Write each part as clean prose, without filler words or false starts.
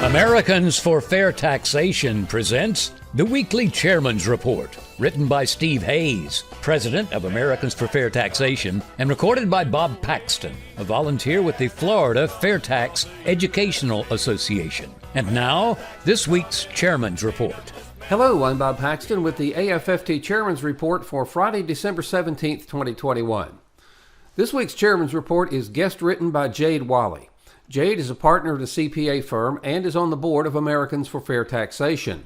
Americans for Fair Taxation presents the Weekly Chairman's Report, written by Steve Hayes, President of Americans for Fair Taxation, and recorded by Bob Paxton, a volunteer with the Florida FAIRtax Educational Association. And now, this week's Chairman's Report. Hello, I'm Bob Paxton with the AFFT Chairman's Report for Friday, December 17th, 2021. This week's Chairman's Report is guest written by Jade Walle. Jade is a partner of the CPA firm and is on the board of Americans for Fair Taxation.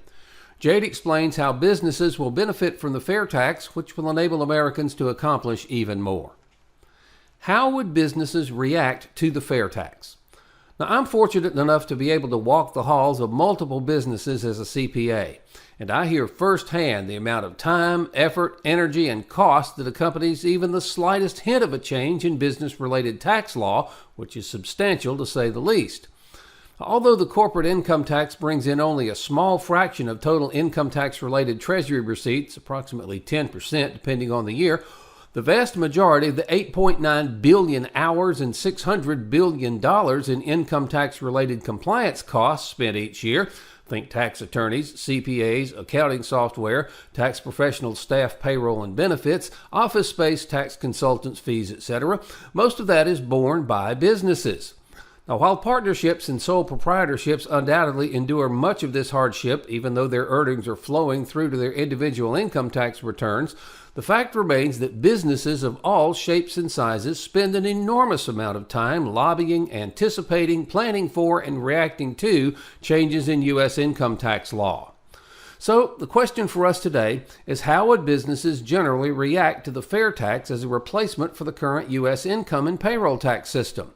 Jade explains how businesses will benefit from the fair tax, which will enable Americans to accomplish even more. How would businesses react to the fair tax? Now, I'm fortunate enough to be able to walk the halls of multiple businesses as a CPA, and I hear firsthand the amount of time, effort, energy, and cost that accompanies even the slightest hint of a change in business-related tax law, which is substantial to say the least. Although the corporate income tax brings in only a small fraction of total income tax-related Treasury receipts, approximately 10% depending on the year, the vast majority of the 8.9 billion hours and $600 billion in income tax-related compliance costs spent each year, think tax attorneys, CPAs, accounting software, tax professional staff payroll and benefits, office space, tax consultants, fees, etc., most of that is borne by businesses. Now, while partnerships and sole proprietorships undoubtedly endure much of this hardship, even though their earnings are flowing through to their individual income tax returns, the fact remains that businesses of all shapes and sizes spend an enormous amount of time lobbying, anticipating, planning for, and reacting to changes in U.S. income tax law. So, the question for us today is, how would businesses generally react to the fair tax as a replacement for the current U.S. income and payroll tax system?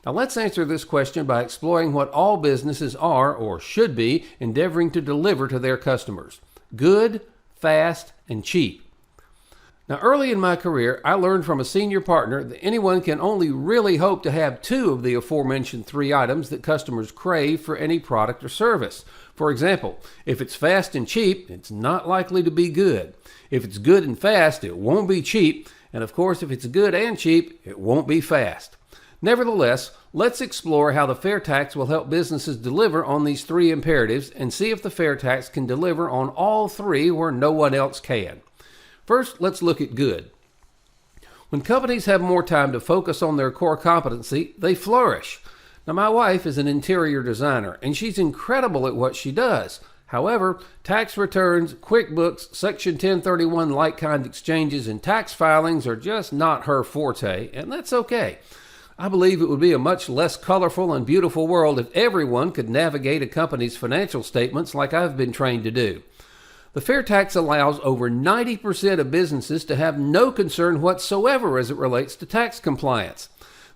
Now, let's answer this question by exploring what all businesses are, or should be, endeavoring to deliver to their customers: good, fast, and cheap. Now, early in my career, I learned from a senior partner that anyone can only really hope to have two of the aforementioned three items that customers crave for any product or service. For example, if it's fast and cheap, it's not likely to be good. If it's good and fast, it won't be cheap. And of course, if it's good and cheap, it won't be fast. Nevertheless, let's explore how the fair tax will help businesses deliver on these three imperatives and see if the fair tax can deliver on all three where no one else can. First, let's look at good. When companies have more time to focus on their core competency, they flourish. Now, my wife is an interior designer, and she's incredible at what she does. However, tax returns, QuickBooks, Section 1031 like-kind exchanges, and tax filings are just not her forte, and that's okay. I believe it would be a much less colorful and beautiful world if everyone could navigate a company's financial statements like I've been trained to do. The fair tax allows over 90% of businesses to have no concern whatsoever as it relates to tax compliance.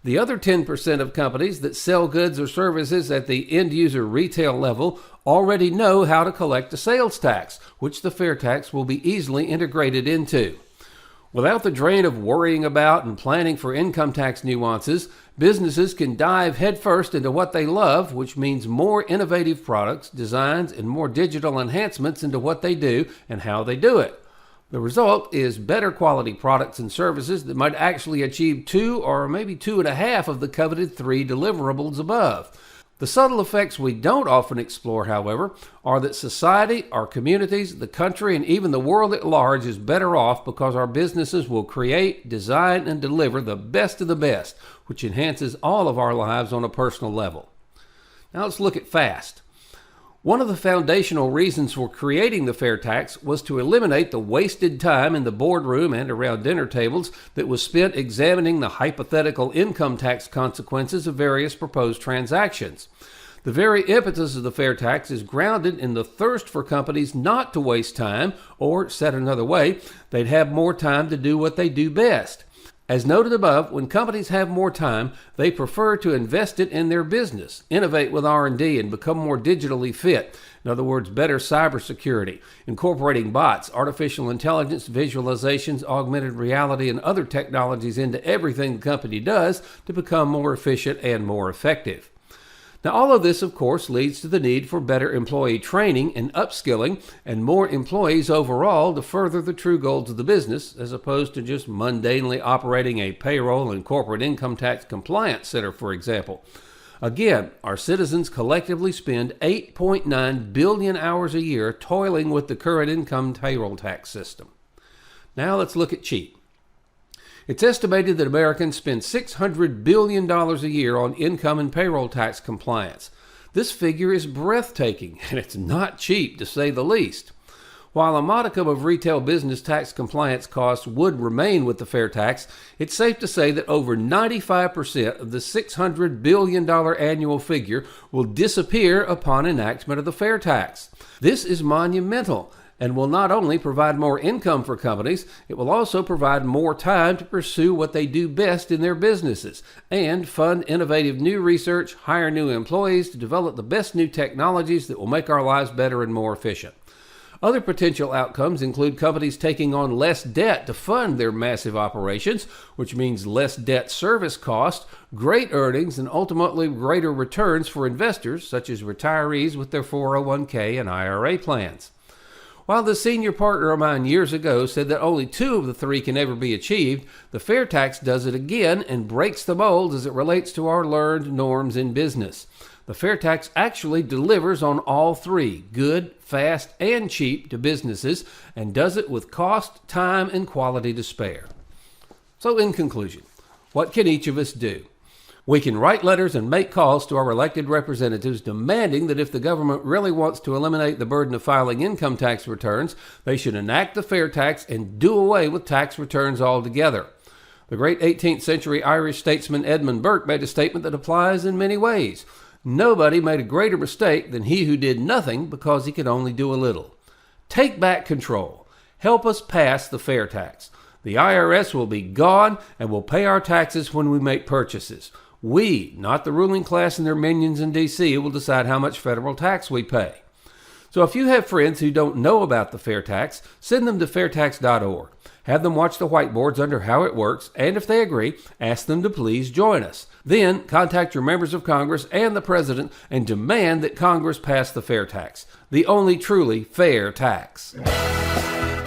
The other 10% of companies that sell goods or services at the end-user retail level already know how to collect a sales tax, which the fair tax will be easily integrated into. Without the drain of worrying about and planning for income tax nuances, businesses can dive headfirst into what they love, which means more innovative products, designs, and more digital enhancements into what they do and how they do it. The result is better quality products and services that might actually achieve 2 or maybe 2.5 of the coveted 3 deliverables above. The subtle effects we don't often explore, however, are that society, our communities, the country, and even the world at large is better off because our businesses will create, design, and deliver the best of the best, which enhances all of our lives on a personal level. Now let's look at fast. One of the foundational reasons for creating the fair tax was to eliminate the wasted time in the boardroom and around dinner tables that was spent examining the hypothetical income tax consequences of various proposed transactions. The very impetus of the fair tax is grounded in the thirst for companies not to waste time, or, said another way, they'd have more time to do what they do best. As noted above, when companies have more time, they prefer to invest it in their business, innovate with R&D, and become more digitally fit. In other words, better cybersecurity, incorporating bots, artificial intelligence, visualizations, augmented reality, and other technologies into everything the company does to become more efficient and more effective. Now, all of this, of course, leads to the need for better employee training and upskilling and more employees overall to further the true goals of the business, as opposed to just mundanely operating a payroll and corporate income tax compliance center, for example. Again, our citizens collectively spend 8.9 billion hours a year toiling with the current income payroll tax system. Now let's look at cheap. It's estimated that Americans spend $600 billion a year on income and payroll tax compliance. This figure is breathtaking, and it's not cheap to say the least. While a modicum of retail business tax compliance costs would remain with the FAIRtax, it's safe to say that over 95% of the $600 billion annual figure will disappear upon enactment of the FAIRtax. This is monumental and will not only provide more income for companies, it will also provide more time to pursue what they do best in their businesses and fund innovative new research, hire new employees to develop the best new technologies that will make our lives better and more efficient. Other potential outcomes include companies taking on less debt to fund their massive operations, which means less debt service cost, great earnings, and ultimately greater returns for investors, such as retirees with their 401k and IRA plans. While the senior partner of mine years ago said that only 2 of the 3 can ever be achieved, the FAIRtax does it again and breaks the mold as it relates to our learned norms in business. The FAIRtax actually delivers on all 3, good, fast, and cheap to businesses, and does it with cost, time, and quality to spare. So in conclusion, what can each of us do? We can write letters and make calls to our elected representatives demanding that if the government really wants to eliminate the burden of filing income tax returns, they should enact the FAIRtax and do away with tax returns altogether. The great 18th century Irish statesman Edmund Burke made a statement that applies in many ways. Nobody made a greater mistake than he who did nothing because he could only do a little. Take back control. Help us pass the FAIRtax. The IRS will be gone and will pay our taxes when we make purchases. We, not the ruling class and their minions in D.C., will decide how much federal tax we pay. So if you have friends who don't know about the FAIRtax, send them to fairtax.org. Have them watch the whiteboards under how it works, and if they agree, ask them to please join us. Then contact your members of Congress and the President and demand that Congress pass the FAIRtax, the only truly fair tax.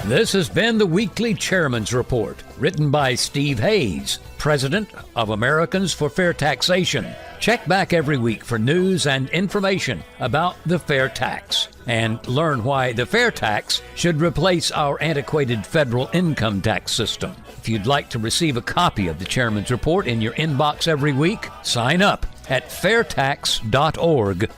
This has been the Weekly Chairman's Report, written by Steve Hayes, President of Americans for Fair Taxation. Check back every week for news and information about the FAIRtax, and learn why the FAIRtax should replace our antiquated federal income tax system. If you'd like to receive a copy of the Chairman's Report in your inbox every week, sign up at fairtax.org.